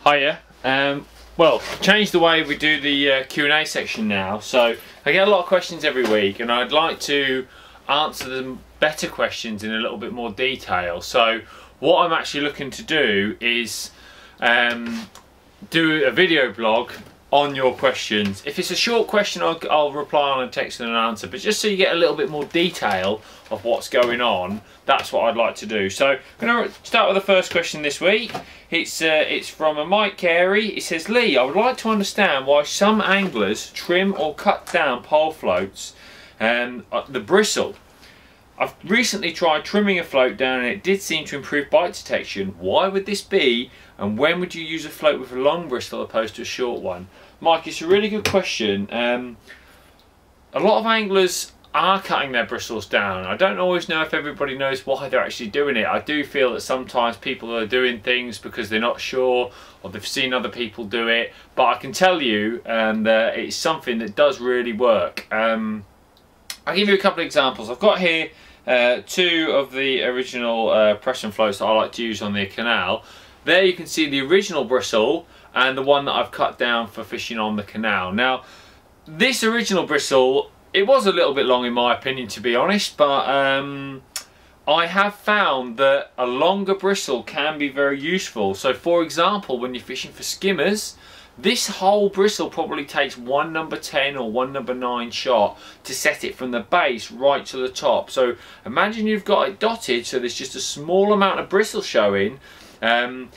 Hiya. Well, changed the way we do the Q&A section now, so I get a lot of questions every week and I'd like to answer the better questions in a little bit more detail. So what I'm actually looking to do is do a video blog on your questions. If it's a short question, I'll reply on a text and an answer, but just so you get a little bit more detail of what's going on, that's what I'd like to do. So I'm going to start with the first question this week. It's from a Mike Kerry. It says, Lee, I would like to understand why some anglers trim or cut down pole floats, the bristle. I've recently tried trimming a float down and it did seem to improve bite detection. Why would this be, and when would you use a float with a long bristle opposed to a short one? Mike, it's a really good question. A lot of anglers are cutting their bristles down. I don't always know if everybody knows why they're actually doing it. I do feel that sometimes people are doing things because they're not sure or they've seen other people do it, but I can tell you that it's something that does really work. I'll give you a couple of examples. I've got here two of the original press and floats that I like to use on the canal. There you can see the original bristle and the one that I've cut down for fishing on the canal. Now, this original bristle, it was a little bit long in my opinion, to be honest, but I have found that a longer bristle can be very useful. So for example, when you're fishing for skimmers, this whole bristle probably takes one number 10 or one number 9 shot to set it from the base right to the top. So imagine you've got it dotted so there's just a small amount of bristle showing, and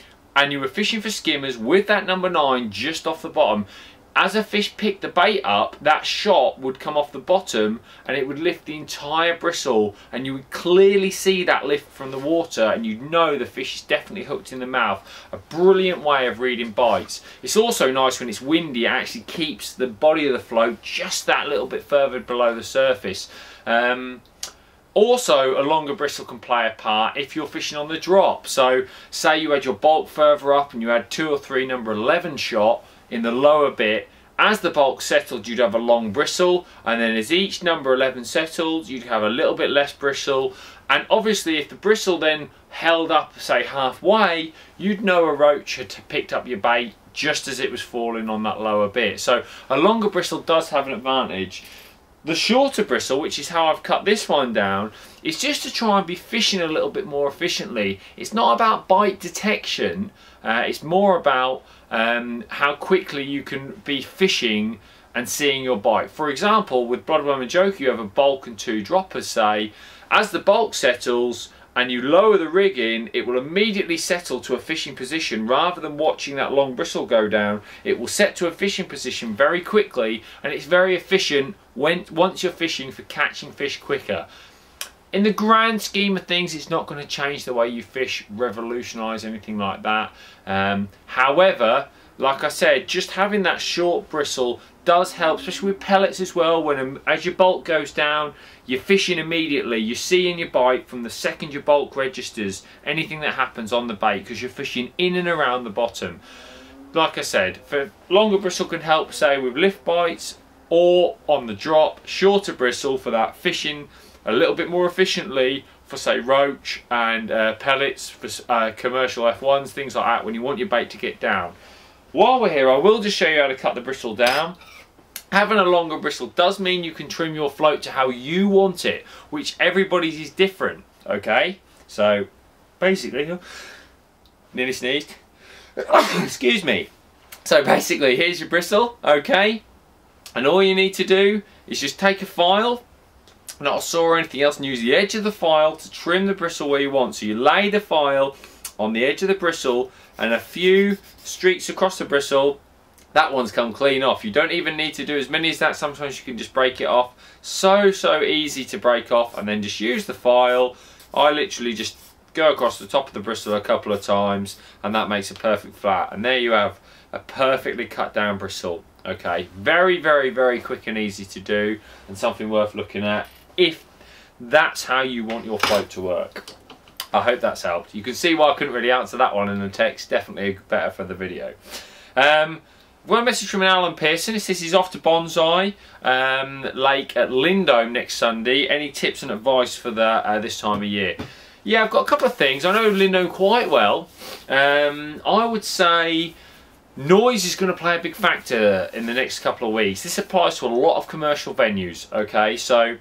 you were fishing for skimmers with that number 9 just off the bottom. As a fish picked the bait up, that shot would come off the bottom and it would lift the entire bristle, and you would clearly see that lift from the water and you'd know the fish is definitely hooked in the mouth. A brilliant way of reading bites. It's also nice when it's windy, it actually keeps the body of the float just that little bit further below the surface. Also, a longer bristle can play a part if you're fishing on the drop. So say you had your bulk further up and you had 2 or 3 number 11 shot in the lower bit. As the bulk settled, you'd have a long bristle, and then as each number 11 settled, you'd have a little bit less bristle. And obviously if the bristle then held up, say halfway, you'd know a roach had picked up your bait just as it was falling on that lower bit. So a longer bristle does have an advantage. The shorter bristle, which is how I've cut this one down, is just to try and be fishing a little bit more efficiently. It's not about bite detection, it's more about how quickly you can be fishing and seeing your bite. For example, with Bloodworm and Joker, you have a bulk and 2 droppers, say. As the bulk settles and you lower the rig in, it will immediately settle to a fishing position. Rather than watching that long bristle go down, it will set to a fishing position very quickly, and it's very efficient once you're fishing for catching fish quicker. In the grand scheme of things, it's not going to change the way you fish, revolutionise anything like that. However, like I said, just having that short bristle does help, especially with pellets as well. As your bulk goes down, you're fishing immediately. You're seeing your bite from the second your bulk registers, anything that happens on the bait, because you're fishing in and around the bottom. Like I said, for longer bristle can help, say, with lift bites or on the drop. Shorter bristle for that fishing a little bit more efficiently for, say, roach and pellets, for commercial F1s, things like that, when you want your bait to get down. While we're here, I will just show you how to cut the bristle down. Having a longer bristle does mean you can trim your float to how you want it, which everybody's is different, okay? So, basically, nearly sneezed. Excuse me. So basically, here's your bristle, okay? And all you need to do is just take a file, not a saw or anything else, and use the edge of the file to trim the bristle where you want. So you lay the file on the edge of the bristle and a few streaks across the bristle. That one's come clean off. You don't even need to do as many as that. Sometimes you can just break it off. So easy to break off, and then just use the file. I literally just go across the top of the bristle a couple of times and that makes a perfect flat. And there you have a perfectly cut down bristle. Okay, very quick and easy to do, and something worth looking at if that's how you want your float to work. I hope that's helped. You can see why I couldn't really answer that one in the text. Definitely better for the video. One message from Alan Pearson. It says he's off to Bonsai Lake at Lindome next Sunday. Any tips and advice for this time of year? Yeah, I've got a couple of things. I know Lindome quite well. I would say Noise is going to play a big factor in the next couple of weeks. This applies to a lot of commercial venues, okay? So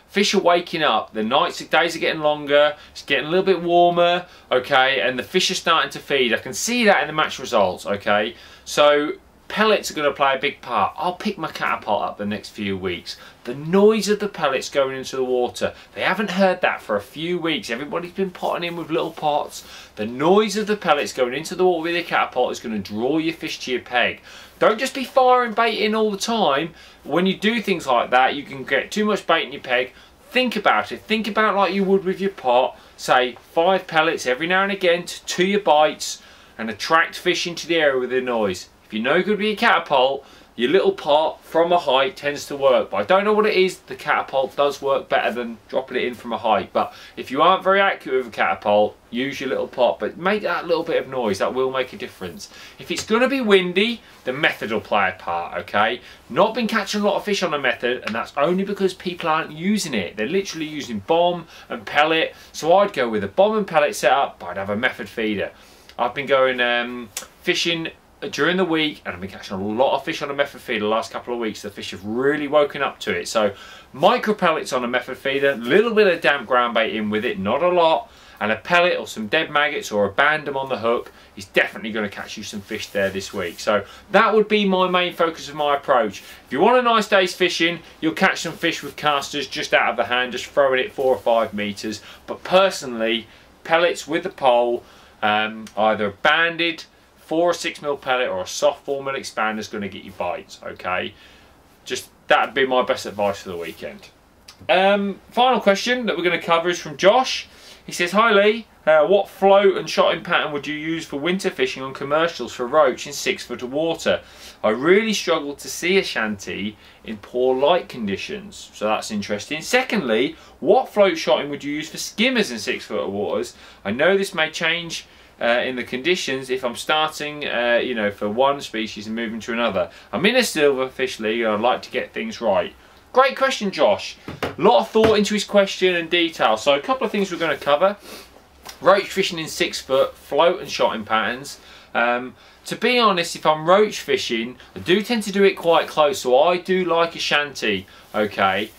fish are waking up, the days are getting longer, it's getting a little bit warmer, okay, and the fish are starting to feed. I can see that in the match results, okay? So pellets are going to play a big part. I'll pick my catapult up the next few weeks. The noise of the pellets going into the water, they haven't heard that for a few weeks. Everybody's been potting in with little pots. The noise of the pellets going into the water with your catapult is going to draw your fish to your peg. Don't just be firing bait in all the time. When you do things like that, you can get too much bait in your peg. Think about it. Think about like you would with your pot. Say 5 pellets every now and again to your bites and attract fish into the area with the noise. If you're no good with your catapult, your little pot from a height tends to work. But I don't know what it is, the catapult does work better than dropping it in from a height. But if you aren't very accurate with a catapult, use your little pot, but make that little bit of noise. That will make a difference. If it's going to be windy, the method will play a part, okay? Not been catching a lot of fish on a method, and that's only because people aren't using it. They're literally using bomb and pellet. So I'd go with a bomb and pellet setup, but I'd have a method feeder. I've been going fishing during the week, and I've been catching a lot of fish on a method feeder the last couple of weeks. The fish have really woken up to it. So micro pellets on a method feeder, little bit of damp ground bait in with it, not a lot, and a pellet or some dead maggots or a bandem on the hook is definitely going to catch you some fish there this week. So that would be my main focus of my approach. If you want a nice day's fishing, you'll catch some fish with casters just out of the hand, just throwing it 4 or 5 meters. But personally, pellets with the pole, either banded 4 or 6 mil pellet or a soft 4 mil expander is going to get you bites, okay? Just that'd be my best advice for the weekend. Final question that we're going to cover is from Josh. He says, hi Lee, what float and shotting pattern would you use for winter fishing on commercials for roach in 6 foot of water? I really struggle to see a shanty in poor light conditions, so that's interesting. Secondly, what float shotting would you use for skimmers in 6 foot of waters? I know this may change in the conditions if I'm starting you know, for one species and moving to another. I'm in a silverfish league and I'd like to get things right. Great question, Josh. A lot of thought into his question and detail. So a couple of things we're going to cover. Roach fishing in 6 foot, float and shotting patterns. To be honest, if I'm roach fishing, I do tend to do it quite close, so I do like a shanty, okay?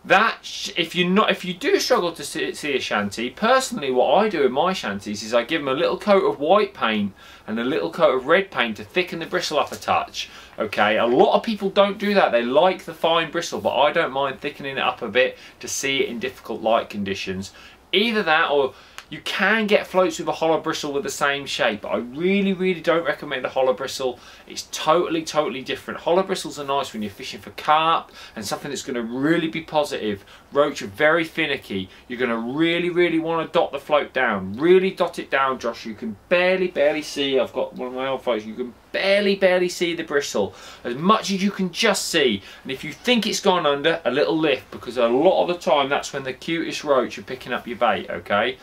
If you do struggle to see a shanty, personally what I do in my shanties is I give them a little coat of white paint and a little coat of red paint to thicken the bristle up a touch. Okay, a lot of people don't do that. They like the fine bristle, but I don't mind thickening it up a bit to see it in difficult light conditions. Either that, or you can get floats with a hollow bristle with the same shape, but I really don't recommend a hollow bristle. It's totally different. Hollow bristles are nice when you're fishing for carp and something that's going to really be positive. Roach are very finicky. You're going to really want to dot the float down. Really dot it down, Josh. You can barely see. I've got one of my old floats. You can barely see the bristle, as much as you can just see. And if you think it's gone under, a little lift, because a lot of the time that's when the cutest roach are picking up your bait, okay?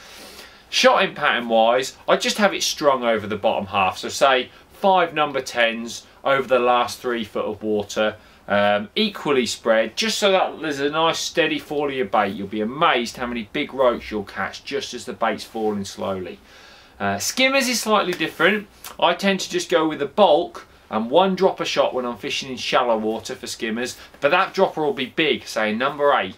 Shotting pattern wise, I just have it strung over the bottom half. So say 5 number 10s over the last 3 foot of water, equally spread, just so that there's a nice steady fall of your bait. You'll be amazed how many big roach you'll catch just as the bait's falling slowly. Skimmers is slightly different. I tend to just go with a bulk and 1 dropper shot when I'm fishing in shallow water for skimmers, but that dropper will be big, say number 8,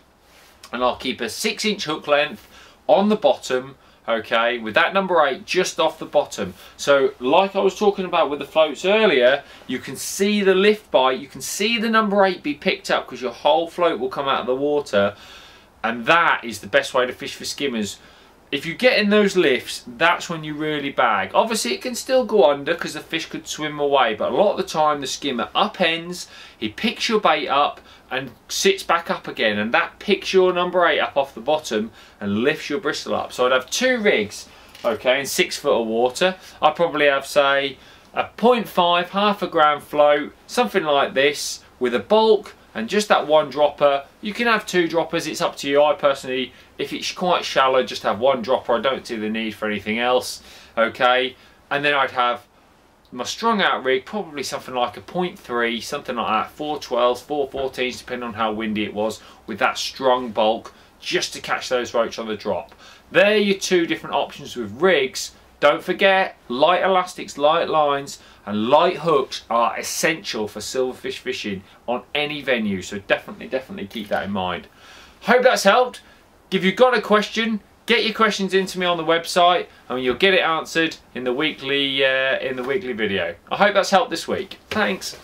and I'll keep a 6-inch hook length on the bottom, okay, with that number 8 just off the bottom. So like I was talking about with the floats earlier, you can see the lift bite, you can see the number 8 be picked up because your whole float will come out of the water, and that is the best way to fish for skimmers. If you get in those lifts, that's when you really bag. Obviously it can still go under because the fish could swim away, but a lot of the time the skimmer upends, he picks your bait up and sits back up again, and that picks your number 8 up off the bottom and lifts your bristle up. So I'd have 2 rigs, okay, in 6 foot of water. I'd probably have, say, a 0.5, half a gram float, something like this, with a bulk and just that 1 dropper. You can have 2 droppers, it's up to you. I personally, if it's quite shallow, just have 1 dropper. I don't see the need for anything else, okay? And then I'd have my strung out rig, probably something like a 0.3, something like that, 412s, 414s, depending on how windy it was, with that strung bulk, just to catch those roach on the drop. There are your 2 different options with rigs. Don't forget, light elastics, light lines and light hooks are essential for silverfish fishing on any venue, so definitely keep that in mind. Hope that's helped. If you've got a question, get your questions into me on the website and you'll get it answered in the weekly video. I hope that's helped this week. Thanks.